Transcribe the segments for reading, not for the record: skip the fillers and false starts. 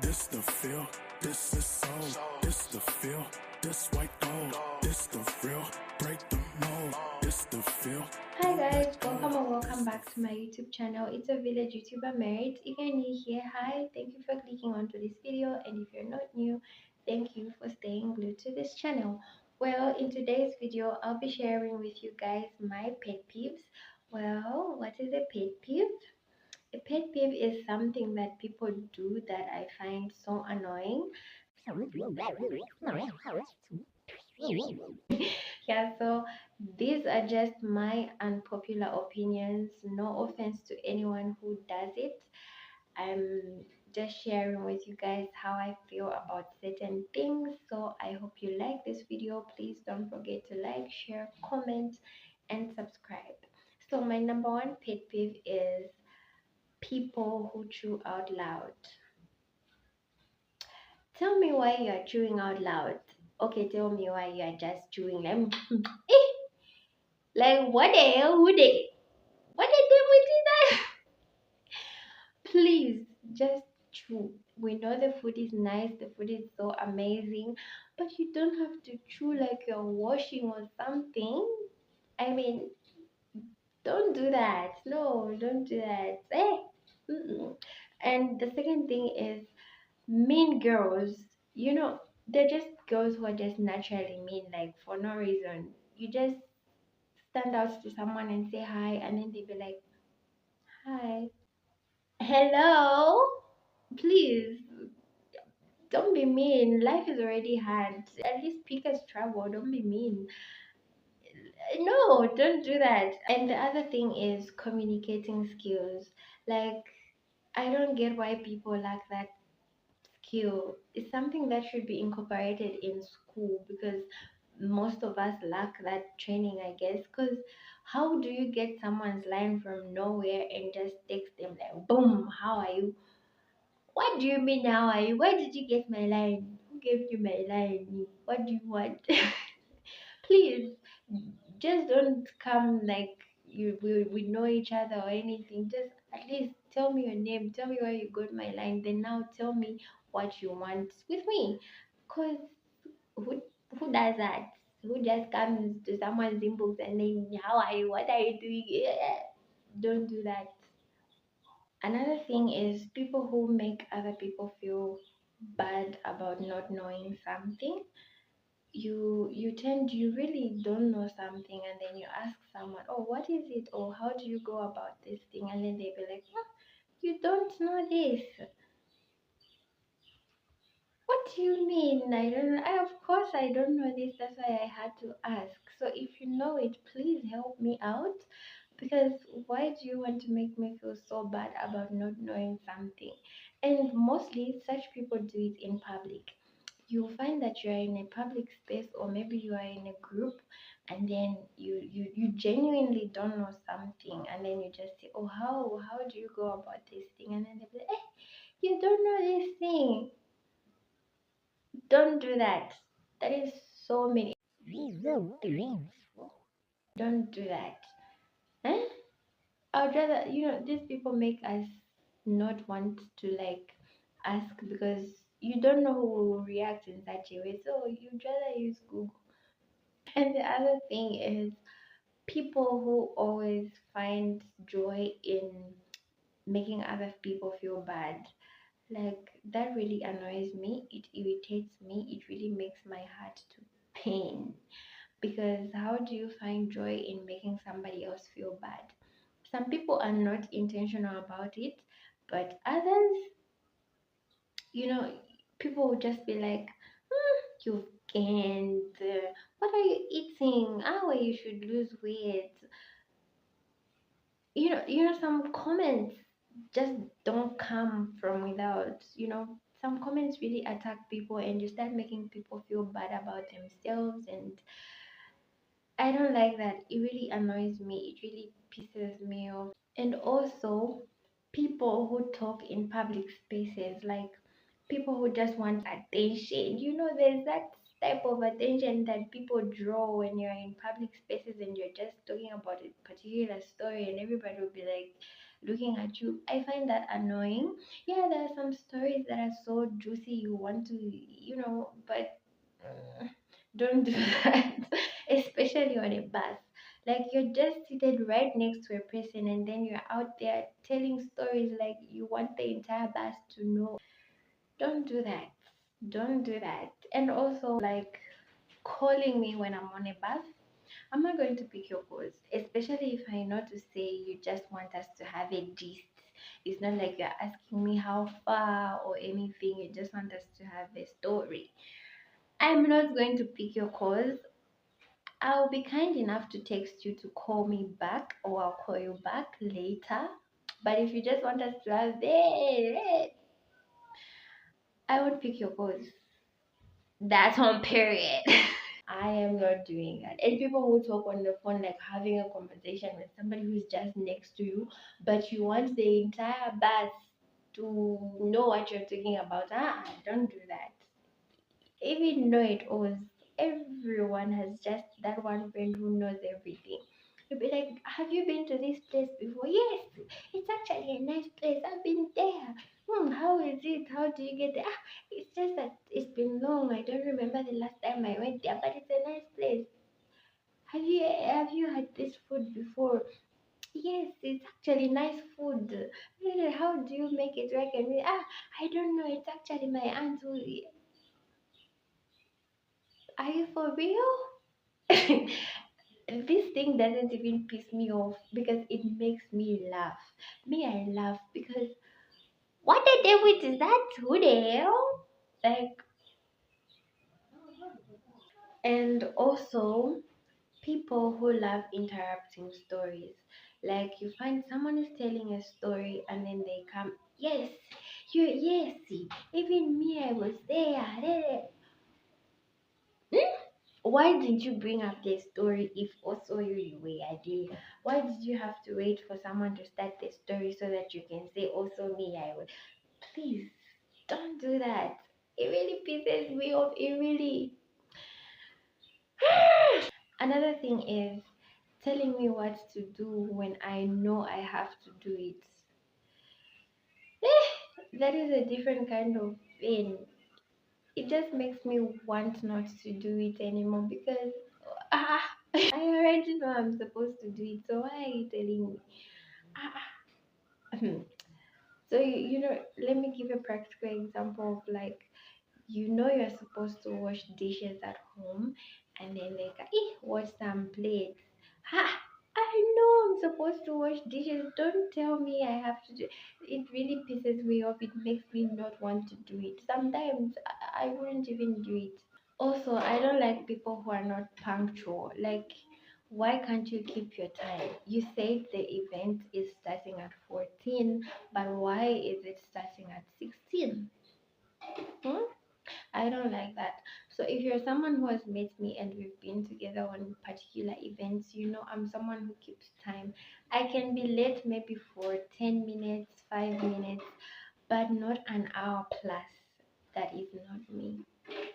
This the feel, this is soul. This the feel, this white gold. This the real, break the mold. This the feel. Hi guys, welcome back to my YouTube channel. It's a village YouTuber married. If you're new here, hi, thank you for clicking onto this video, and if you're not new, thank you for staying glued to this channel. Well, in today's video, I'll be sharing with you guys my pet peeves. Well, what is a pet peeve? A pet peeve is something that people do that I find so annoying. Yeah, so these are just my unpopular opinions. No offense to anyone who does it. I'm just sharing with you guys how I feel about certain things. So I hope you like this video. Please don't forget to like, share, comment, and subscribe. So my number one pet peeve is people who chew out loud. Tell me why you are chewing out loud. Okay, tell me why you are just chewing like like what the hell? What the devil is that? Please just chew. We know the food is nice, the food is so amazing, but you don't have to chew like you're washing or something. I mean, don't do that. No, don't do that. Mm-mm. And the second thing is mean girls. You know, they're just girls who are just naturally mean, like for no reason. You just stand out to someone and say hi, and then they be like, hi. Hello? Please, don't be mean. Life is already hard. At least pick a struggle. Don't be mean. No, don't do that. And the other thing is communicating skills. Like, I don't get why people lack that skill. It's something that should be incorporated in school because most of us lack that training, I guess. Because how do you get someone's line from nowhere and just text them like, boom, how are you? What do you mean how are you? Where did you get my line? Who gave you my line? What do you want? Please, just don't come like we know each other or anything. Just at least tell me your name, tell me where you got my line, then now tell me what you want with me. Cause who who does that? Who just comes to someone's inbox and then how are you? What are you doing? Don't do that. Another thing is people who make other people feel bad about not knowing something. You really don't know something and then you ask someone, oh, what is it, or how do you go about this thing, and then they be like, oh, you don't know this. What do you mean? I don't know. Of course I don't know this, that's why I had to ask. So if you know it, please help me out, because why do you want to make me feel so bad about not knowing something? And mostly such people do it in public. You'll find that you're in a public space, or maybe you are in a group, and then you genuinely don't know something, and then you just say, oh, how do you go about this thing, and then they'll be like, you don't know this thing. Don't do that. That is so many. Don't do that. Eh? I'd rather, these people make us not want to like ask, because you don't know who will react in such a way. So you'd rather use Google. And the other thing is people who always find joy in making other people feel bad. Like that really annoys me. It irritates me. It really makes my heart to pain. Because how do you find joy in making somebody else feel bad? Some people are not intentional about it, but others, you know, people will just be like, you can't. What are you eating? Oh, you should lose weight. Some comments just don't come from without. Some comments really attack people, and you start making people feel bad about themselves, and I don't like that. It really annoys me. It really pisses me off. And also people who talk in public spaces, like people who just want attention. There's that type of attention that people draw when you're in public spaces and you're just talking about a particular story, and everybody will be like, looking at you. I find that annoying. Yeah, there are some stories that are so juicy you want to, but don't do that, especially on a bus. Like you're just seated right next to a person and then you're out there telling stories like you want the entire bus to know. Don't do that. Don't do that. And also, like calling me when I'm on a bus, I'm not going to pick your calls, especially if I know to say you just want us to have a gist. It's not like you're asking me how far or anything, you just want us to have a story. I'm not going to pick your calls. I'll be kind enough to text you to call me back or I'll call you back later. But if you just want us to have it, I won't pick your calls. That's on period. I am not doing that. And people who talk on the phone, like having a conversation with somebody who's just next to you, but you want the entire bus to know what you're talking about. Don't do that. Even though it was everyone has just that one friend who knows everything. You'll be like, have you been to this place before? Yes, it's actually a nice place. I've been there. How is it? How do you get there? It's just that it's been long. I don't remember the last time I went there, but it's a nice place. Have you had this food before? Yes, it's actually nice food. How do you make it right? I don't know. It's actually my aunt who. Are you for real? This thing doesn't even piss me off because it makes me laugh. Me, I laugh because what the devil is that? Who the hell? Like, and also people who love interrupting stories. Like you find someone is telling a story and then they come, yes, yes, see, even me, I was there. Why did you bring up the story if also you were there? Why did you have to wait for someone to start the story so that you can say also me I was? Please don't do that. It really pisses me off. It really. Another thing is telling me what to do when I know I have to do it. That is a different kind of pain. It just makes me want not to do it anymore because ah, I already know I'm supposed to do it. So why are you telling me? Ah, so let me give a practical example of like you're supposed to wash dishes at home, and then like wash some plates. Ha! I know I'm supposed to wash dishes. Don't tell me I have to do. It really pisses me off. It makes me not want to do it. Sometimes I wouldn't even do it. Also, I don't like people who are not punctual. Like, why can't you keep your time? You said the event is starting at 14, but why is it starting at 16? Hmm? I don't like that. So if you're someone who has met me and we've been together on particular events, I'm someone who keeps time. I can be late maybe for 10 minutes, 5 minutes, but not an hour plus. That is not me.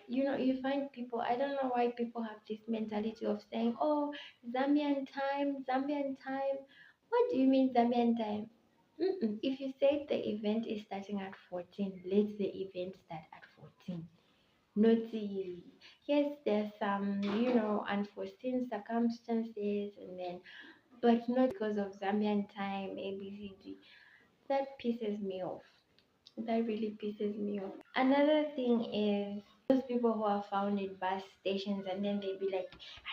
You find people, I don't know why people have this mentality of saying, oh, Zambian time. What do you mean Zambian time? If you say the event is starting at 14, let the event start at 14. Not the, yes, there's some, unforeseen circumstances, and then, but not because of Zambian time, ABCD. That pisses me off. That really pisses me off. Another thing is those people who are found in bus stations and then they be like,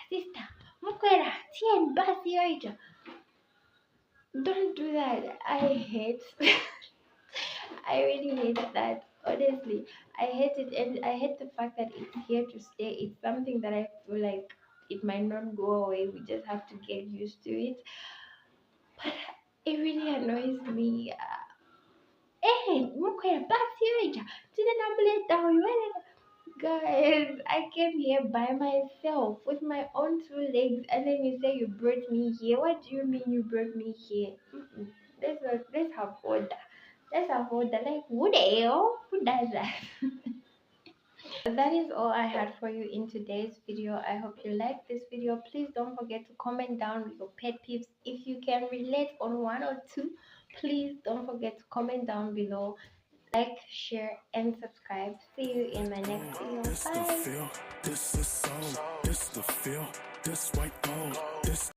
sister, mukwera, TN bus here. Don't do that. I hate I really hate that. Honestly. I hate it, and I hate the fact that it's here to stay. It's something that I feel like it might not go away. We just have to get used to it. But it really annoys me. Hey, mukwera, bus here. Guys, I came here by myself with my own two legs, and then you say you brought me here. What do you mean you brought me here? Let's have order. Let's have order. Like, who the hell? Who does that? That is all I had for you in today's video. I hope you liked this video. Please don't forget to comment down your pet peeves. If you can relate on one or two, Please don't forget to comment down below, like, share, and subscribe. See you in my next video. This the Bye. feel, this is soul, this the feel, this white gold, this